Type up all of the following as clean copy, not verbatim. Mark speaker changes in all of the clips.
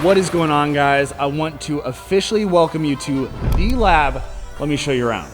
Speaker 1: What is going on, guys? I want to officially welcome you to the lab. Let me show you around.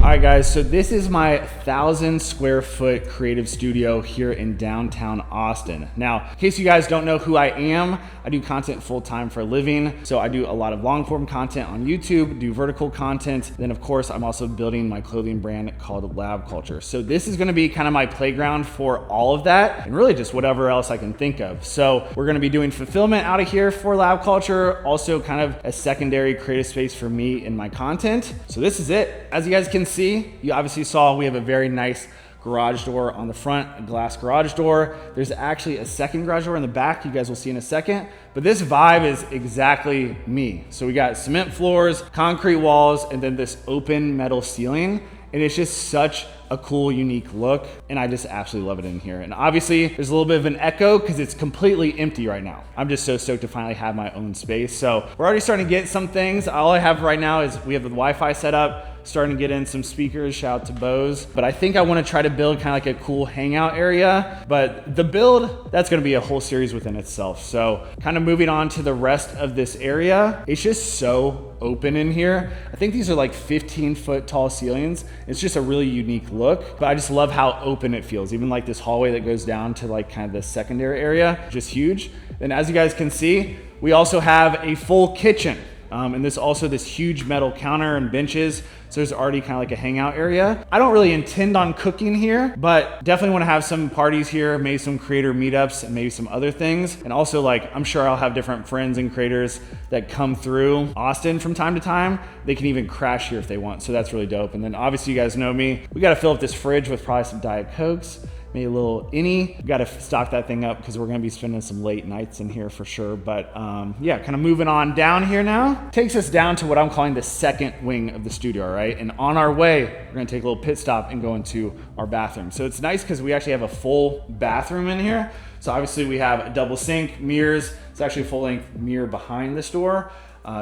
Speaker 1: All right, guys, so this is my 1,000 square foot creative studio here in downtown Austin. Now, in case you guys don't know who I am, I do content full-time for a living. So I do a lot of long form content on YouTube, do vertical content. Then of course, I'm also building my clothing brand called Labculture. So this is gonna be kind of my playground for all of that and really just whatever else I can think of. So we're gonna be doing fulfillment out of here for Labculture, also kind of a secondary creative space for me in my content. So this is it. As you guys can see, you obviously saw we have a very nice garage door on the front, a glass garage door. There's actually a second garage door in the back you guys will see in a second, but this vibe is exactly me. So we got cement floors, concrete walls, and then this open metal ceiling. And it's just such a cool, unique look. And I just absolutely love it in here. And obviously there's a little bit of an echo because it's completely empty right now. I'm just so stoked to finally have my own space. So we're already starting to get some things. All I have right now is we have the Wi-Fi set up, starting to get in some speakers, shout out to Bose. But I think I want to try to build kind of like a cool hangout area. But the build, that's going to be a whole series within itself. So kind of moving on to the rest of this area, it's just so open in here. I think these are like 15-foot tall ceilings. It's just a really unique look, but I just love how open it feels. Even like this hallway that goes down to like kind of the secondary area, just huge. And as you guys can see, we also have a full kitchen. And this huge metal counter and benches. So there's already kind of like a hangout area. I don't really intend on cooking here, but definitely want to have some parties here, maybe some creator meetups and maybe some other things. And also like, I'm sure I'll have different friends and creators that come through Austin from time to time. They can even crash here if they want. So that's really dope. And then obviously you guys know me. We got to fill up this fridge with probably some Diet Cokes. Maybe a little innie. We got to stock that thing up because we're going to be spending some late nights in here for sure. But yeah, kind of moving on down here now. Takes us down to what I'm calling the second wing of the studio, right? And on our way, we're going to take a little pit stop and go into our bathroom. So it's nice because we actually have a full bathroom in here. So obviously we have a double sink, mirrors. It's actually a full length mirror behind this door,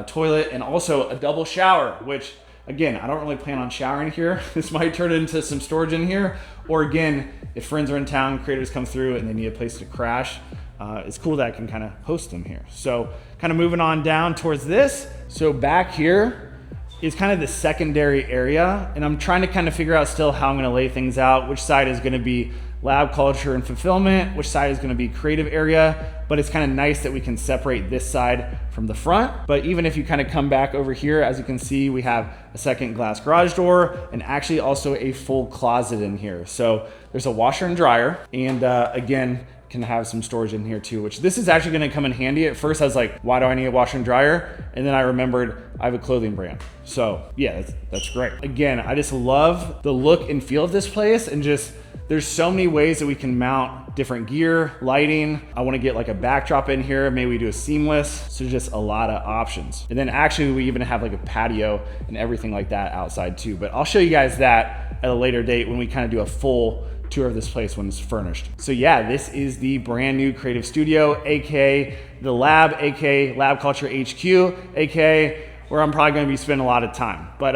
Speaker 1: toilet, and also a double shower, which again, I don't really plan on showering here. This might turn into some storage in here. Or again, if friends are in town, creators come through and they need a place to crash, it's cool that I can kind of host them here. So kind of moving on down towards this. So back here is kind of the secondary area. And I'm trying to kind of figure out still how I'm gonna lay things out, which side is gonna be Labculture and fulfillment, which side is gonna be creative area. But it's kind of nice that we can separate this side from the front. But even if you kind of come back over here, as you can see, we have a second glass garage door and actually also a full closet in here. So there's a washer and dryer. And again, can have some storage in here too, which this is actually gonna come in handy. At first I was like, why do I need a washer and dryer? And then I remembered I have a clothing brand. So yeah, that's great. Again, I just love the look and feel of this place, and just, there's so many ways that we can mount different gear, lighting. I wanna get like a backdrop in here. Maybe we do a seamless. So just a lot of options. And then actually we even have like a patio and everything like that outside too. But I'll show you guys that at a later date when we kind of do a full tour of this place when it's furnished. So yeah, this is the brand new creative studio, aka the lab, aka Labculture HQ, aka where I'm probably gonna be spending a lot of time. But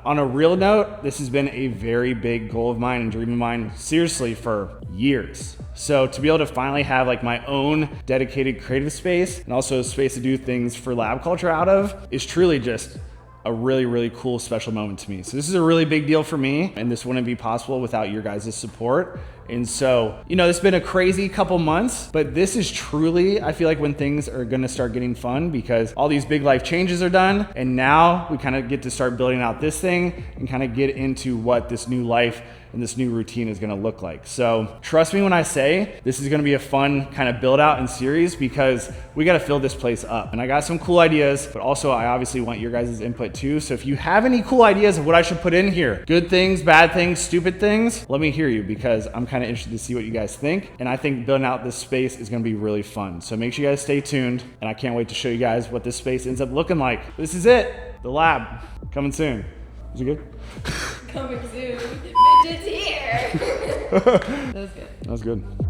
Speaker 1: on a real note, this has been a very big goal of mine and dream of mine, seriously, for years. So to be able to finally have like my own dedicated creative space and also a space to do things for Labculture out of is truly just a really, really cool, special moment to me. So this is a really big deal for me, and this wouldn't be possible without your guys' support. And so, you know, it's been a crazy couple months, but this is truly, I feel like, when things are gonna start getting fun, because all these big life changes are done. And now we kind of get to start building out this thing and kind of get into what this new life and this new routine is gonna look like. So trust me when I say this is gonna be a fun kind of build out and series, because we gotta fill this place up. And I got some cool ideas, but also I obviously want your guys' input too. So if you have any cool ideas of what I should put in here, good things, bad things, stupid things, let me hear you, because I'm kind of interested to see what you guys think. And I think building out this space is gonna be really fun. So make sure you guys stay tuned, and I can't wait to show you guys what this space ends up looking like. This is it, the lab, coming soon. Is it good?
Speaker 2: Coming soon. Bitches here. That was good.
Speaker 1: That was good.